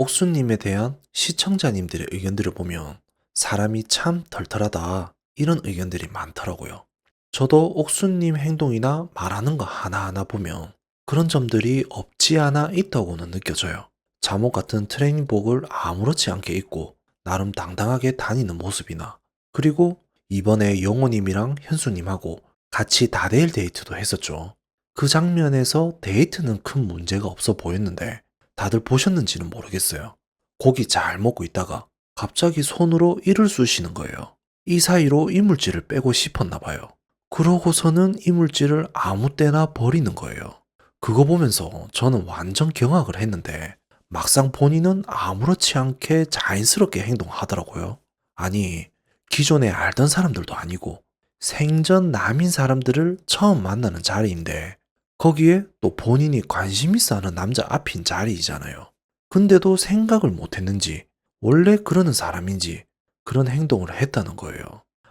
옥수님에 대한 시청자님들의 의견들을 보면 사람이 참 털털하다 이런 의견들이 많더라고요. 저도 옥수님 행동이나 말하는 거 하나하나 보면 그런 점들이 없지 않아 있다고는 느껴져요. 잠옷 같은 트레이닝복을 아무렇지 않게 입고 나름 당당하게 다니는 모습이나 그리고 이번에 영호님이랑 현수님하고 같이 다대일 데이트도 했었죠. 그 장면에서 데이트는 큰 문제가 없어 보였는데 다들 보셨는지는 모르겠어요. 고기 잘 먹고 있다가 갑자기 손으로 이를 쑤시는 거예요. 이 사이로 이물질을 빼고 싶었나 봐요. 그러고서는 이물질을 아무 때나 버리는 거예요. 그거 보면서 저는 완전 경악을 했는데 막상 본인은 아무렇지 않게 자연스럽게 행동하더라고요. 아니, 기존에 알던 사람들도 아니고 생전 남인 사람들을 처음 만나는 자리인데 거기에 또 본인이 관심 있어 하는 남자 앞인 자리이잖아요. 근데도 생각을 못 했는지 원래 그러는 사람인지 그런 행동을 했다는 거예요.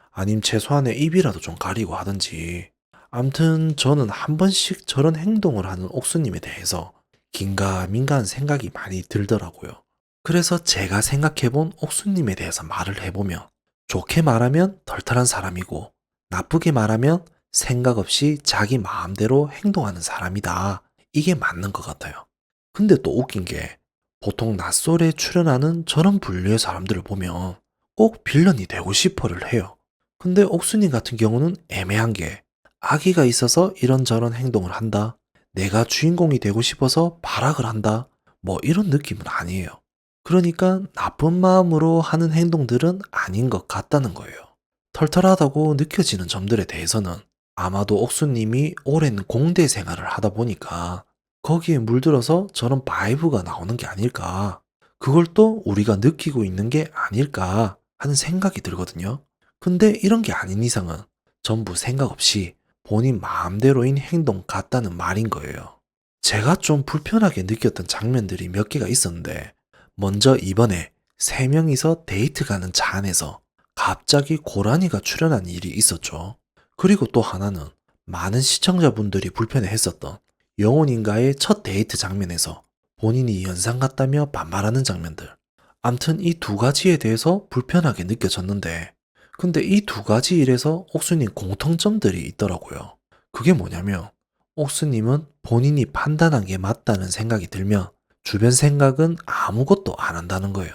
아님 최소한의 입이라도 좀 가리고 하든지. 암튼 저는 한 번씩 저런 행동을 하는 옥수님에 대해서 긴가민가한 생각이 많이 들더라고요. 그래서 제가 생각해본 옥수님에 대해서 말을 해보면 좋게 말하면 털털한 사람이고 나쁘게 말하면 생각 없이 자기 마음대로 행동하는 사람이다. 이게 맞는 것 같아요. 근데 또 웃긴 게 보통 낯설에 출연하는 저런 분류의 사람들을 보면 꼭 빌런이 되고 싶어를 해요. 근데 옥순이 같은 경우는 애매한 게 악의가 있어서 이런저런 행동을 한다. 내가 주인공이 되고 싶어서 발악을 한다. 뭐 이런 느낌은 아니에요. 그러니까 나쁜 마음으로 하는 행동들은 아닌 것 같다는 거예요. 털털하다고 느껴지는 점들에 대해서는 아마도 옥수님이 오랜 공대 생활을 하다 보니까 거기에 물들어서 저런 바이브가 나오는 게 아닐까. 그걸 또 우리가 느끼고 있는 게 아닐까 하는 생각이 들거든요. 근데 이런 게 아닌 이상은 전부 생각 없이 본인 마음대로인 행동 같다는 말인 거예요. 제가 좀 불편하게 느꼈던 장면들이 몇 개가 있었는데 먼저 이번에 세 명이서 데이트 가는 차 안에서 갑자기 고라니가 출연한 일이 있었죠. 그리고 또 하나는 많은 시청자분들이 불편해했었던 영혼인가의 첫 데이트 장면에서 본인이 연상 같다며 반말하는 장면들. 암튼 이 두 가지에 대해서 불편하게 느껴졌는데 근데 이 두 가지 일에서 옥수님 공통점들이 있더라고요. 그게 뭐냐면 옥수님은 본인이 판단한 게 맞다는 생각이 들면 주변 생각은 아무것도 안 한다는 거예요.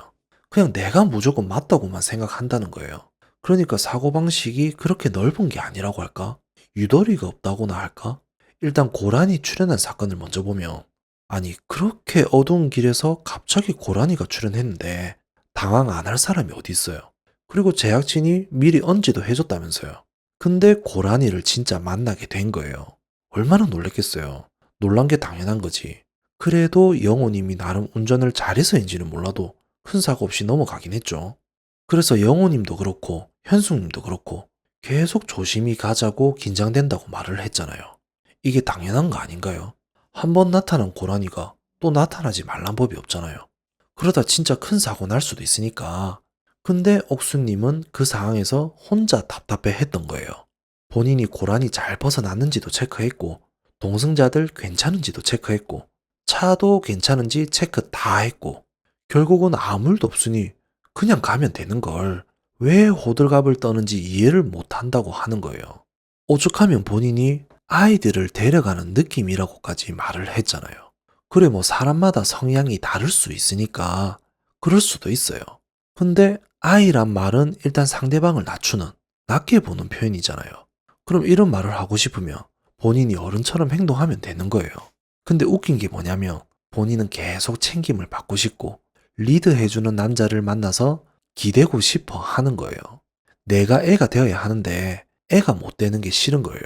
그냥 내가 무조건 맞다고만 생각한다는 거예요. 그러니까 사고방식이 그렇게 넓은 게 아니라고 할까? 유도리가 없다고나 할까? 일단 고라니 출연한 사건을 먼저 보면 아니 그렇게 어두운 길에서 갑자기 고라니가 출연했는데 당황 안 할 사람이 어디 있어요. 그리고 제작진이 미리 언지도 해줬다면서요. 근데 고라니를 진짜 만나게 된 거예요. 얼마나 놀랬겠어요. 놀란 게 당연한 거지. 그래도 영호님이 나름 운전을 잘해서인지는 몰라도 큰 사고 없이 넘어가긴 했죠. 그래서 영호님도 그렇고 현숙님도 그렇고 계속 조심히 가자고 긴장된다고 말을 했잖아요. 이게 당연한 거 아닌가요? 한 번 나타난 고라니가 또 나타나지 말란 법이 없잖아요. 그러다 진짜 큰 사고 날 수도 있으니까. 근데 옥수님은 그 상황에서 혼자 답답해 했던 거예요. 본인이 고라니 잘 벗어났는지도 체크했고, 동승자들 괜찮은지도 체크했고, 차도 괜찮은지 체크 다 했고, 결국은 아무 일도 없으니 그냥 가면 되는 걸 왜 호들갑을 떠는지 이해를 못 한다고 하는 거예요. 오죽하면 본인이 아이들을 데려가는 느낌이라고까지 말을 했잖아요. 그래 뭐 사람마다 성향이 다를 수 있으니까 그럴 수도 있어요. 근데 아이란 말은 일단 상대방을 낮추는, 낮게 보는 표현이잖아요. 그럼 이런 말을 하고 싶으면 본인이 어른처럼 행동하면 되는 거예요. 근데 웃긴 게 뭐냐면 본인은 계속 챙김을 받고 싶고 리드해주는 남자를 만나서 기대고 싶어 하는 거예요. 내가 애가 되어야 하는데 애가 못 되는 게 싫은 거예요.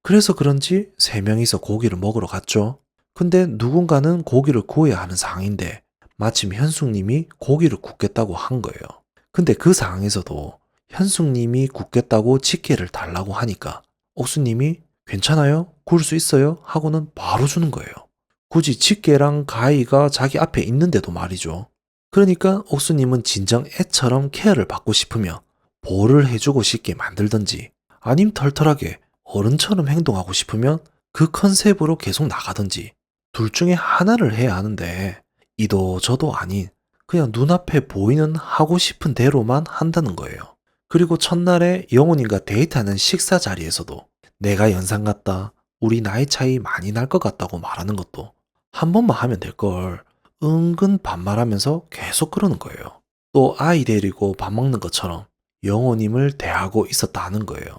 그래서 그런지 세 명이서 고기를 먹으러 갔죠. 근데 누군가는 고기를 구워야 하는 상황인데 마침 현숙님이 고기를 굽겠다고 한 거예요. 근데 그 상황에서도 현숙님이 굽겠다고 집게를 달라고 하니까 옥수님이 괜찮아요? 구울 수 있어요? 하고는 바로 주는 거예요. 굳이 집게랑 가위가 자기 앞에 있는데도 말이죠. 그러니까 옥수님은 진정 애처럼 케어를 받고 싶으며 보호를 해주고 싶게 만들던지 아님 털털하게 어른처럼 행동하고 싶으면 그 컨셉으로 계속 나가든지 둘 중에 하나를 해야 하는데 이도 저도 아닌 그냥 눈앞에 보이는 하고 싶은 대로만 한다는 거예요. 그리고 첫날에 영훈이가 데이트하는 식사 자리에서도 내가 연상 같다, 우리 나이 차이 많이 날 것 같다고 말하는 것도 한 번만 하면 될 걸 은근 반말하면서 계속 그러는 거예요. 또 아이 데리고 밥 먹는 것처럼 영호님을 대하고 있었다는 거예요.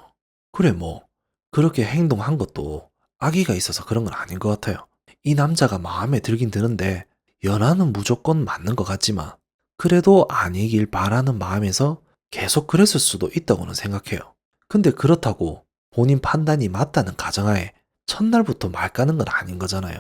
그래 뭐 그렇게 행동한 것도 아기가 있어서 그런 건 아닌 것 같아요. 이 남자가 마음에 들긴 드는데 연하는 무조건 맞는 것 같지만 그래도 아니길 바라는 마음에서 계속 그랬을 수도 있다고는 생각해요. 근데 그렇다고 본인 판단이 맞다는 가정하에 첫날부터 말 까는 건 아닌 거잖아요.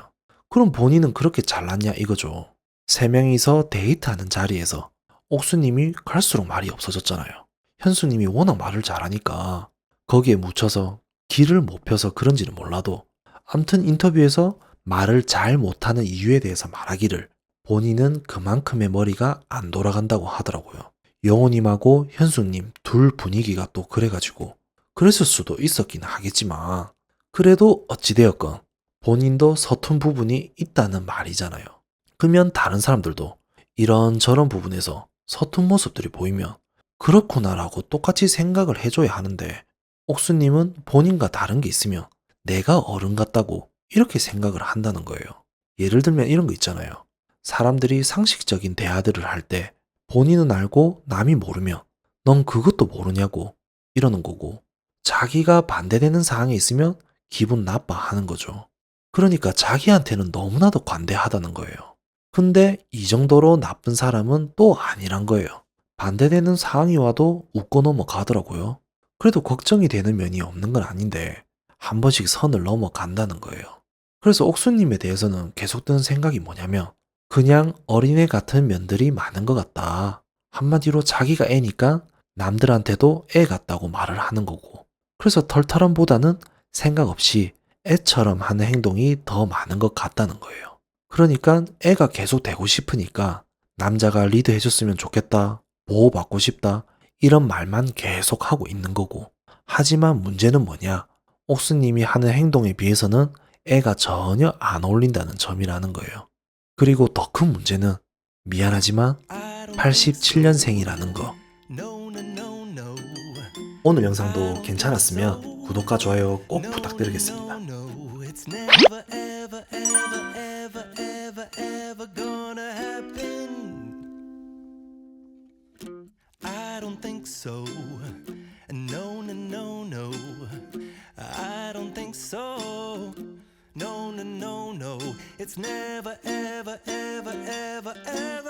그럼 본인은 그렇게 잘났냐 이거죠. 세 명이서 데이트하는 자리에서 옥수님이 갈수록 말이 없어졌잖아요. 현수님이 워낙 말을 잘하니까 거기에 묻혀서 길을 못 펴서 그런지는 몰라도 암튼 인터뷰에서 말을 잘 못하는 이유에 대해서 말하기를 본인은 그만큼의 머리가 안 돌아간다고 하더라고요. 영호님하고 현수님 둘 분위기가 또 그래가지고 그랬을 수도 있었긴 하겠지만 그래도 어찌되었건 본인도 서툰 부분이 있다는 말이잖아요. 그러면 다른 사람들도 이런저런 부분에서 서툰 모습들이 보이면 그렇구나라고 똑같이 생각을 해줘야 하는데 옥수님은 본인과 다른 게 있으면 내가 어른 같다고 이렇게 생각을 한다는 거예요. 예를 들면 이런 거 있잖아요. 사람들이 상식적인 대화들을 할 때 본인은 알고 남이 모르면 넌 그것도 모르냐고 이러는 거고 자기가 반대되는 상황에 있으면 기분 나빠하는 거죠. 그러니까 자기한테는 너무나도 관대하다는 거예요. 근데 이 정도로 나쁜 사람은 또 아니란 거예요. 반대되는 상황이 와도 웃고 넘어가더라고요. 그래도 걱정이 되는 면이 없는 건 아닌데 한 번씩 선을 넘어간다는 거예요. 그래서 옥수님에 대해서는 계속 드는 생각이 뭐냐면 그냥 어린애 같은 면들이 많은 것 같다. 한마디로 자기가 애니까 남들한테도 애 같다고 말을 하는 거고 그래서 털털함보다는 생각 없이 애처럼 하는 행동이 더 많은 것 같다는 거예요. 그러니까 애가 계속 되고 싶으니까 남자가 리드해줬으면 좋겠다, 보호받고 싶다 이런 말만 계속 하고 있는 거고 하지만 문제는 뭐냐? 옥수님이 하는 행동에 비해서는 애가 전혀 안 어울린다는 점이라는 거예요. 그리고 더 큰 문제는 미안하지만 87년생이라는 거. 오늘 영상도 괜찮았으면 구독과 좋아요 꼭 부탁드리겠습니다. I don't think so. No, no, no, no. I don't think so. No, no, no, no. It's never, ever, ever, ever.